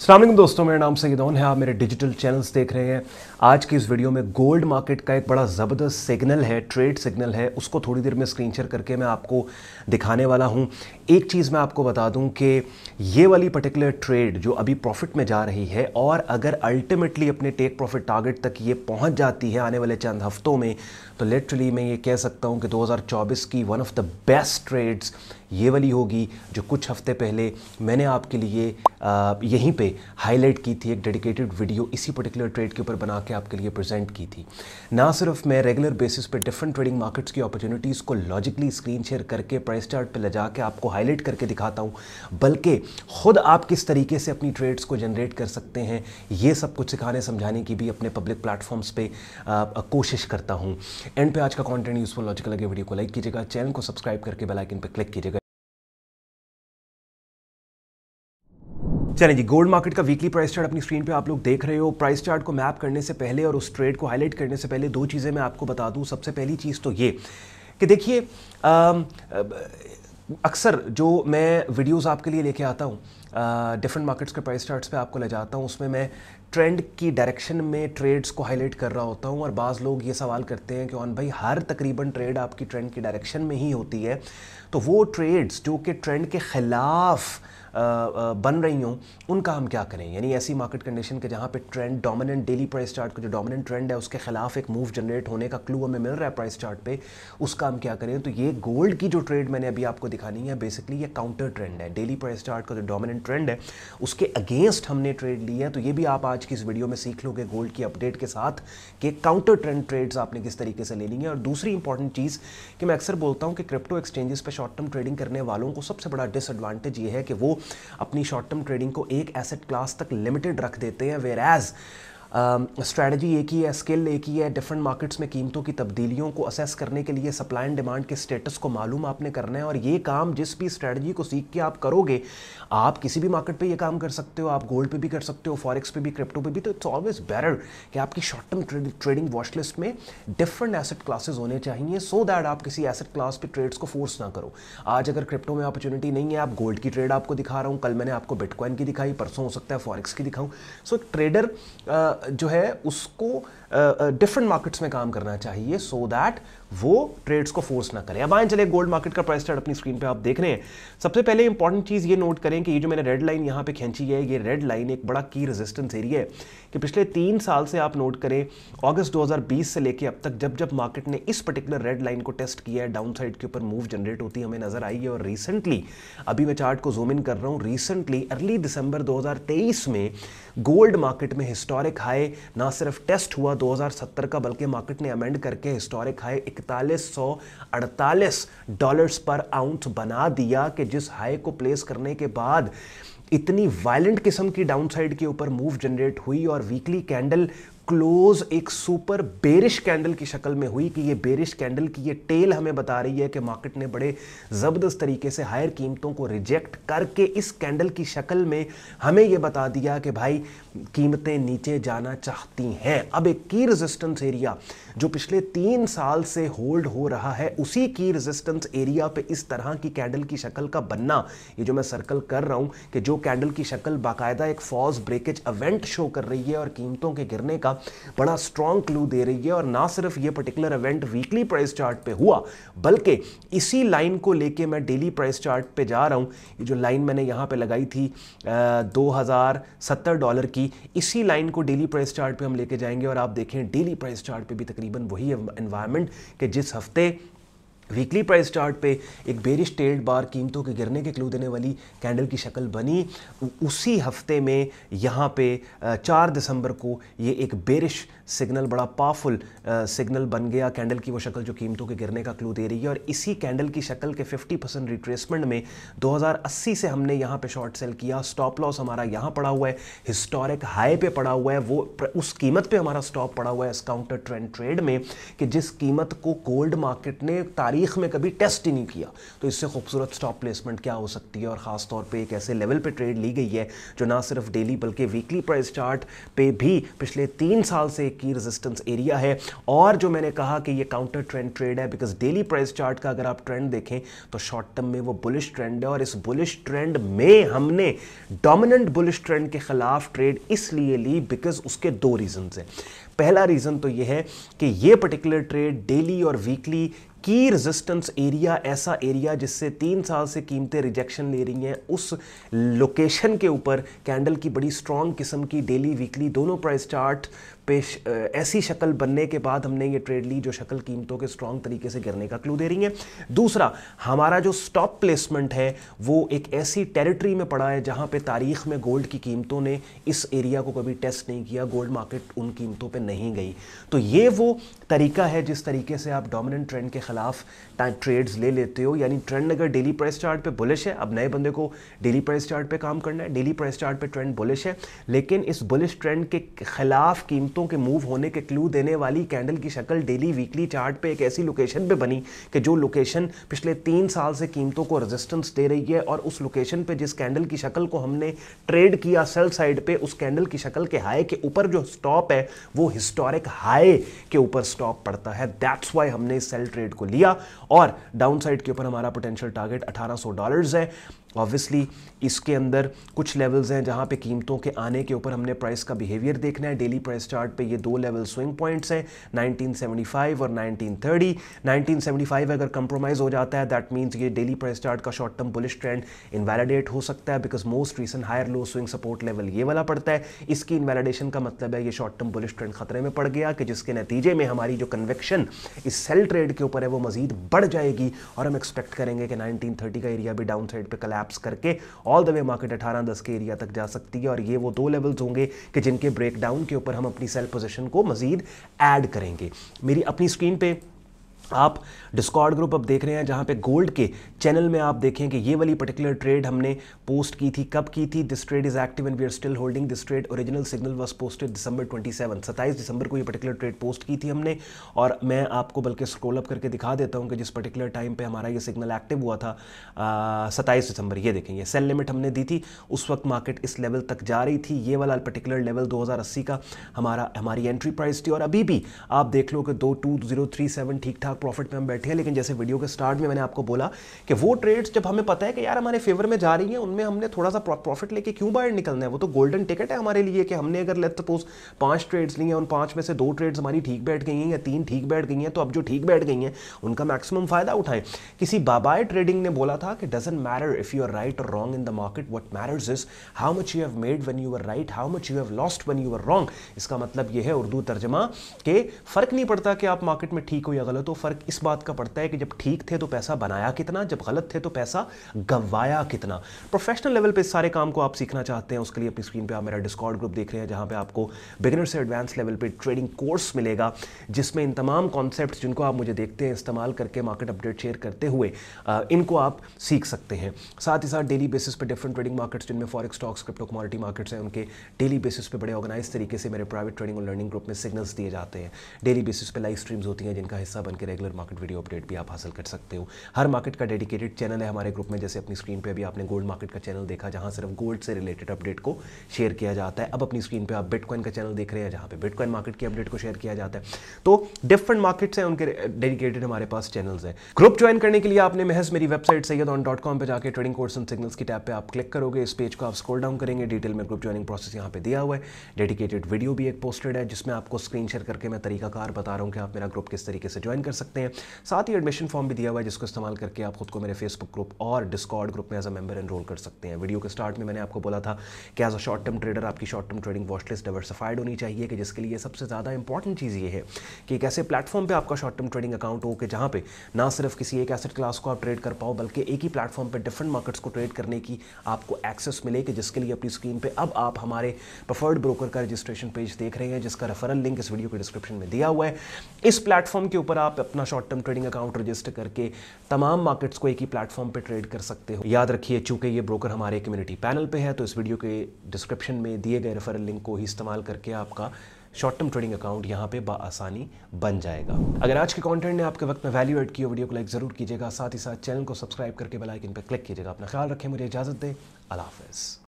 अस्सलाम वालेकुम दोस्तों, मेरा नाम सईदौन है। आप मेरे डिजिटल चैनल्स देख रहे हैं। आज की इस वीडियो में गोल्ड मार्केट का एक बड़ा ज़बरदस्त सिग्नल है, ट्रेड सिग्नल है, उसको थोड़ी देर में स्क्रीन शेयर करके मैं आपको दिखाने वाला हूं। एक चीज़ मैं आपको बता दूं कि ये वाली पर्टिकुलर ट्रेड जो अभी प्रॉफिट में जा रही है और अगर अल्टीमेटली अपने टेक प्रॉफिट टारगेट तक ये पहुंच जाती है आने वाले चंद हफ्तों में, तो लिटरली मैं ये कह सकता हूं कि 2024 की one of the best trades ये वाली होगी जो कुछ हफ्ते पहले मैंने आपके लिए यहीं पे हाईलाइट की थी। एक डेडिकेटेड वीडियो इसी पर्टिकुलर ट्रेड के ऊपर बना के आपके लिए प्रेजेंट की थी। ना सिर्फ मैं रेगुलर बेसिस पे डिफरेंट ट्रेडिंग मार्केट्स की अपॉर्चुनिटीज़ को लॉजिकली स्क्रीन शेयर करके प्राइस चार्ट पे ले जाके आपको हाईलाइट करके दिखाता हूँ, बल्कि खुद आप किस तरीके से अपनी ट्रेड्स को जनरेट कर सकते हैं ये सब कुछ सिखाने समझाने की भी अपने पब्लिक प्लेटफॉर्म्स पे कोशिश करता हूँ। एंड पे आज का कंटेंट यूजफुल लॉजिकल लगे वीडियो को लाइक कीजिएगा, चैनल को सब्सक्राइब करके बेल आइकन पे क्लिक कीजिएगा। चलें जी, गोल्ड मार्केट का वीकली प्राइस चार्ट अपनी स्क्रीन पे आप लोग देख रहे हो। प्राइस चार्ट को मैप करने से पहले और उस ट्रेड को हाईलाइट करने से पहले दो चीज़ें मैं आपको बता दूं। सबसे पहली चीज़ तो ये कि देखिए, अक्सर जो मैं वीडियोस आपके लिए लेके आता हूँ, डिफरेंट मार्केट्स के प्राइस चार्ट्स पे आपको ले जाता हूँ, उसमें मैं ट्रेंड की डायरेक्शन में ट्रेड्स को हाईलाइट कर रहा होता हूँ। और बाज़ लोग ये सवाल करते हैं कि ऑन भाई हर तकरीबन ट्रेड आपकी ट्रेंड की डायरेक्शन में ही होती है, तो वो ट्रेड्स जो कि ट्रेंड के ख़िलाफ़ बन रही हूँ उनका हम क्या करें। यानी ऐसी मार्केट कंडीशन के जहाँ पे trend dominant daily price chart का जो डोमिनेंट ट्रेंड है उसके खिलाफ एक मूव जनरेट होने का क्लू हमें मिल रहा है प्राइस चार्ट पे, उसका हम क्या करें। तो ये गोल्ड की जो ट्रेड मैंने अभी आपको दिखानी है, बेसिकली ये काउंटर ट्रेंड है। डेली प्राइस चार्ट का जो डोमिनेंट ट्रेंड है उसके अगेंस्ट हमने ट्रेड ली है। तो ये भी आप आज की इस वीडियो में सीख लोगे गोल्ड की अपडेट के साथ कि काउंटर ट्रेंड ट्रेड्स आपने किस तरीके से लेनी है। और दूसरी इंपॉर्टेंट चीज़ कि मैं अक्सर बोलता हूँ कि क्रिप्टो एक्सचेंजेस पे शॉर्ट टर्म ट्रेडिंग करने वालों को सबसे बड़ा डिसएडवांटेज ये है कि वो अपनी शॉर्ट टर्म ट्रेडिंग को एक एसेट क्लास तक लिमिटेड रख देते हैं, वेयर एज स्ट्रैटेजी एक ही है, स्किल एक ही है। डिफरेंट मार्केट्स में कीमतों की तब्दीलियों को असेस करने के लिए सप्लाई एंड डिमांड के स्टेटस को मालूम आपने करना है। और ये काम जिस भी स्ट्रैटेजी को सीख के आप करोगे, आप किसी भी मार्केट पे ये काम कर सकते हो, आप गोल्ड पे भी कर सकते हो, फॉरेक्स पे भी, क्रिप्टो पे भी। तो इट्स ऑलवेज बेटर कि आपकी short term trading watch list में डिफरेंट एसेट क्लासेस होने चाहिए, सो दैट आप किसी एसेट क्लास पे ट्रेड्स को फोर्स ना करो। आज अगर क्रिप्टो में अपॉर्चुनिटी नहीं है, आप गोल्ड की ट्रेड आपको दिखा रहा हूँ, कल मैंने आपको बिटकॉइन की दिखाई, परसों हो सकता है फॉरेक्स की दिखाऊँ। सो ट्रेडर जो है उसको डिफरेंट मार्केट्स में काम करना चाहिए, सो दैट वो ट्रेड्स को फोर्स ना करें। अब आए चले गोल्ड मार्केट का प्राइस चार्ट अपनी स्क्रीन पे आप देख रहे हैं। सबसे पहले इंपॉर्टेंट चीज़ ये नोट करें कि ये जो मैंने रेड लाइन यहाँ पे खींची है, ये रेड लाइन एक बड़ा की रेजिस्टेंस एरिया है कि पिछले 3 साल से आप नोट करें, अगस्त 2020 से लेके अब तक जब जब मार्केट ने इस पर्टिकुलर रेड लाइन को टेस्ट किया है, डाउन साइड के ऊपर मूव जनरेट होती हमें नजर आई है। और रिसेंटली, अभी मैं चार्ट को जूम इन कर रहा हूँ, रिसेंटली अर्ली दिसंबर 2023 में गोल्ड मार्केट में हिस्टोरिक हाई ना सिर्फ टेस्ट हुआ 2070 का, बल्कि मार्केट ने अमेंड करके हिस्टोरिक हाई $4148 पर आउंस बना दिया कि जिस हाई को प्लेस करने के बाद इतनी वायलेंट किस्म की डाउनसाइड के ऊपर मूव जनरेट हुई और वीकली कैंडल क्लोज एक सुपर बेरिश कैंडल की शक्ल में हुई कि ये बेरिश कैंडल की ये टेल हमें बता रही है कि मार्केट ने बड़े ज़बरदस्त तरीके से हायर कीमतों को रिजेक्ट करके इस कैंडल की शक्ल में हमें ये बता दिया कि भाई कीमतें नीचे जाना चाहती हैं। अब एक की रेजिस्टेंस एरिया जो पिछले 3 साल से होल्ड हो रहा है, उसी की रेजिस्टेंस एरिया पे इस तरह की कैंडल की शक्ल का बनना, ये जो मैं सर्कल कर रहा हूं कि जो कैंडल की शक्ल बाकायदा एक फॉल्स ब्रेकेज इवेंट शो कर रही है और कीमतों के गिरने का बड़ा स्ट्रॉन्ग क्लू दे रही है। और ना सिर्फ ये particular event weekly price chart पे हुआ, बल्कि इसी लाइन को लेके मैं डेली प्राइस चार्ट पे जा रहा हूं। ये जो लाइन मैंने यहां पे लगाई थी $2070 की, इसी लाइन को डेली प्राइस चार्ट पे हम लेके जाएंगे और आप देखें डेली प्राइस चार्ट पे भी तकरीबन वही एनवायरनमेंट कि जिस हफ्ते वीकली प्राइस चार्ट पे एक बेरिश टेल्ड बार कीमतों के गिरने के क्लू देने वाली कैंडल की शक्ल बनी, उसी हफ्ते में यहाँ पे 4 दिसंबर को ये एक बेरिश सिग्नल, बड़ा पावरफुल सिग्नल बन गया। कैंडल की वो शक्ल जो कीमतों के गिरने का क्लू दे रही है। और इसी कैंडल की शक्ल के 50% रिट्रेसमेंट में 2080 से हमने यहाँ पे शॉर्ट सेल किया। स्टॉप लॉस हमारा यहाँ पड़ा हुआ है, हिस्टोरिक हाई पे पड़ा हुआ है, वो उस कीमत पे हमारा स्टॉप पड़ा हुआ है इस काउंटर ट्रेंड ट्रेड में कि जिस कीमत को गोल्ड मार्केट ने तारीख में कभी टेस्ट ही नहीं किया। तो इससे खूबसूरत स्टॉप प्लेसमेंट क्या हो सकती है। और ख़ास तौर पे एक ऐसे लेवल पे ट्रेड ली गई है जो ना सिर्फ डेली बल्कि वीकली प्राइस चार्ट पे भी पिछले 3 साल से एक की रेजिस्टेंस एरिया है। और जो मैंने कहा कि ये काउंटर ट्रेंड ट्रेड है, बिकॉज डेली प्राइस चार्ट का अगर आप ट्रेंड देखें तो शॉर्ट टर्म में वो बुलिश ट्रेंड है, और इस बुलिश ट्रेंड में हमने डोमिनेंट बुलिश ट्रेंड के खिलाफ ट्रेड इसलिए ली बिकॉज उसके दो रीजन हैं। पहला रीजन तो ये है कि ये पर्टिकुलर ट्रेड डेली और वीकली की रेजिस्टेंस एरिया, ऐसा एरिया जिससे 3 साल से कीमतें रिजेक्शन ले रही हैं, उस लोकेशन के ऊपर कैंडल की बड़ी स्ट्रॉन्ग किस्म की डेली वीकली दोनों प्राइस चार्ट पे ऐसी शक्ल बनने के बाद हमने ये ट्रेड ली जो शक्ल कीमतों के स्ट्रॉन्ग तरीके से गिरने का क्लू दे रही है। दूसरा, हमारा जो स्टॉप प्लेसमेंट है वो एक ऐसी टेरिटरी में पड़ा है जहां पे तारीख में गोल्ड की कीमतों ने इस एरिया को कभी टेस्ट नहीं किया, गोल्ड मार्केट उन कीमतों पे नहीं गई। तो ये वो तरीका है जिस तरीके से आप डोमिनेंट ट्रेंड के खिलाफ ट्रेड्स ले लेते हो। यानी ट्रेंड अगर डेली प्राइस चार्ट पे बुलिश है, अब नए बंदे को डेली प्राइस चार्ट पे काम करना है, डेली प्राइस चार्ट पे ट्रेंड बुलिश है, लेकिन इस बुलिश ट्रेंड के खिलाफ कीमतों के मूव होने के क्लू देने वाली कैंडल की शक्ल डेली वीकली चार्ट पे एक ऐसी लोकेशन पे बनी कि जो लोकेशन पिछले 3 साल से कीमतों को रेजिस्टेंस दे रही है, और उस लोकेशन पे जिस कैंडल की शक्ल को हमने ट्रेड किया सेल साइड पे, उस कैंडल की शक्ल के हाई के ऊपर जो स्टॉप है वो हिस्टोरिक हाई के ऊपर स्टॉप पड़ता है। दैट्स वाई हमने इस सेल ट्रेड को लिया, और डाउन साइड के ऊपर हमारा पोटेंशियल टारगेट $1800 है। ऑब्वियसली इसके अंदर कुछ लेवल्स हैं जहां पे कीमतों के आने के ऊपर हमने प्राइस का बिहेवियर देखना है। डेली प्राइस चार्ट पे ये दो लेवल स्विंग पॉइंट्स हैं, 1975 और 1930। 1975 अगर कंप्रोमाइज हो जाता है दैट मींस ये डेली प्राइस चार्ट का short term bullish trend invalidate हो सकता है, because most recent higher low swing support level ये वाला पड़ता है। इसकी इनवैलिडेशन का मतलब है ये शॉर्ट टर्म बुलिश ट्रेंड खतरे में पड़ गया, कि जिसके नतीजे में हमारी जो कन्विक्शन इस सेल ट्रेड के ऊपर है वो मजीद बढ़ जाएगी, और हम एक्सपेक्ट करेंगे कि 1930 का एरिया भी डाउन साइड पे कोलैप्स करके ऑल द वे मार्केट 1810 के एरिया तक जा सकती है। और ये वो दो लेवल्स होंगे कि जिनके ब्रेकडाउन के ऊपर हम अपनी सेल पोजीशन को मजीद ऐड करेंगे। मेरी अपनी स्क्रीन पे आप डिस्कॉर्ड ग्रुप अब देख रहे हैं जहां पे गोल्ड के चैनल में आप देखें कि ये वाली पर्टिकुलर ट्रेड हमने पोस्ट की थी। कब की थी? This trade is active and we are still holding this trade. Original signal was posted December 27, 27 दिसंबर को ये पर्टिकुलर ट्रेड पोस्ट की थी हमने। और मैं आपको बल्कि स्क्रॉल अप करके दिखा देता हूं कि जिस पर्टिकुलर टाइम पे हमारा ये सिग्नल एक्टिव हुआ था 27 दिसंबर, ये देखें ये सेल लिमिट हमने दी थी। उस वक्त मार्केट इस लेवल तक जा रही थी, ये वाला पर्टिकुलर लेवल 2080 का हमारी एंट्री प्राइस थी। और अभी भी आप देख लो कि 22037 ठीक ठाक प्रॉफिट में हम बैठे हैं। लेकिन जैसे वीडियो के स्टार्ट में मैंने आपको बोला कि वो ट्रेड्स जब हमें पता है कि यार हमारे फेवर में जा रही हैं, उनमें हमने थोड़ा सा प्रॉफिट लेके क्यों बाहर निकलना है? वो तो गोल्डन टिकट है हमारे लिए कि हमने अगर लेट्स सपोज 5 ट्रेड्स ली हैं, उन 5 में से 2 ट्रेड्स हमारी ठीक बैठ गई हैं या 3 ठीक बैठ गई हैं, तो अब जो ठीक बैठ गई हैं उनका मैक्सिमम फायदा उठाएं। किसी बाबाए ट्रेडिंग ने बोला था कि doesn't matter if you are right और wrong in the market, what matters is how much you have made when you are right, how much you have lost when you are wrong. इसका मतलब यह है उर्दू तर्जमा के फर्क नहीं पड़ता कि आप मार्केट में ठीक हो या गलत हो, फर्क इस बात का पड़ता है कि जब ठीक थे तो पैसा बनाया कितना, जब गलत थे तो पैसा गंवाया कितना। प्रोफेशनल लेवल पे इस सारे काम को आप सीखना चाहते हैं, उसके लिए अपनी स्क्रीन पे आप मेरा डिस्कॉर्ड ग्रुप देख रहे हैं जहां पे आपको बिगिनर से एडवांस लेवल पे ट्रेडिंग कोर्स मिलेगा, जिसमें इन तमाम कॉन्सेप्ट्स जिनको आप मुझे देखते हैं इस्तेमाल करके मार्केट अपडेट शेयर करते हुए इनको आप सीख सकते हैं। साथ ही साथ डेली बेसिस पे डिफरेंट ट्रेडिंग मार्केट्स जिनमें forex, stocks, crypto, commodity markets हैं, उनके डेली बेसिस पे बड़े ऑर्गेनाइज तरीके से मेरे प्राइवेट ट्रेडिंग और लर्निंग ग्रुप में सिग्नल्स दिए जाते हैं। डेली बेसिस पे लाइव स्ट्रीम्स होती हैं जिनका हिस्सा बनकर रेगुलर मार्केट वीडियो अपडेट भी आप हासिल कर सकते हो। हर मार्केट का डेडिकेटेड चैनल है हमारे ग्रुप में, जैसे अपनी स्क्रीन पे अभी आपने गोल्ड मार्केट का चैनल देखा जहां सिर्फ गोल्ड से रिलेटेड अपडेट को शेयर किया जाता है। अब अपनी स्क्रीन पे आप बिटकॉइन का चैनल देख रहे हैं जहां पे बिटकॉइन मार्केट की अपडेट को शेयर किया जाता है। तो डिफरेंट मार्केट्स हैं, उनके डेडिकेटेड हमारे पास चैनल्स हैं। ग्रुप ज्वाइन करने के लिए आपने महज मेरी वेबसाइट sayyadon.com पे जाकर ट्रेडिंग कोर्स एंड सिग्नल्स की टैब पे आप क्लिक करोगे। इस पेज को आप स्क्रॉल डाउन करेंगे, डिटेल में ग्रुप ज्वाइनिंग प्रोसेस यहाँ पे दिया हुआ है। डेडिकेटेड वीडियो भी एक पोस्टेड है जिसमें आपको स्क्रीन शेयर करके मैं तरीकाकार बता रहा हूँ कि आप मेरा ग्रुप किस तरीके से ज्वाइन कर सकते हैं। साथ ही एडमिशन फॉर्म भी दिया हुआ है जिसको इस्तेमाल करके आप खुद को मेरे फेसबुक ग्रुप और डिस्कॉर्ड ग्रुप में एज अ मेंबर एनरोल कर सकते हैं। वीडियो के स्टार्ट में मैंने आपको बोला था कि as a short term trader आपकी short term trading watch list diversified होनी चाहिए, कि जिसके लिए सबसे ज़्यादा इंपॉर्टेंट चीज़ ये है कि एक ऐसे प्लेटफॉर्म पे आपका शॉर्ट टर्म ट्रेडिंग अकाउंट हो कि जहाँ पे ना सिर्फ किसी एक एसेट क्लास को आप ट्रेड कर पाओ, बल्कि एक ही प्लेटफॉर्म पे डिफरेंट मार्केट्स को ट्रेड करने की आपको एक्सेस मिले, कि जिसके लिए अपनी स्क्रीन पे अब आप हमारे प्रेफर्ड ब्रोकर का रजिस्ट्रेशन पेज देख रहे हैं जिसका रेफरल लिंक इस वीडियो के डिस्क्रिप्शन में दिया हुआ है। इस प्लेटफॉर्म के ऊपर आप अपना short term trading account register करके तमाम मार्केट्स को एक ही प्लेटफॉर्म पे ट्रेड कर सकते हो। याद रखिए चूंकि ये ब्रोकर हमारे कम्युनिटी पैनल पे है तो इस वीडियो के डिस्क्रिप्शन में दिए गए रेफरल लिंक को ही इस्तेमाल करके आपका शॉर्ट टर्म ट्रेडिंग अकाउंट यहाँ पे बाआसानी बन जाएगा। अगर आज के कंटेंट ने आपके वक्त में वैल्यू ऐड किया, वीडियो को लाइक जरूर कीजिएगा, साथ ही साथ चैनल को सब्सक्राइब करके बेल आइकन पर क्लिक कीजिएगा। अपना ख्याल रखें, मुझे इजाजत दें, अल्लाह हाफ़िज़।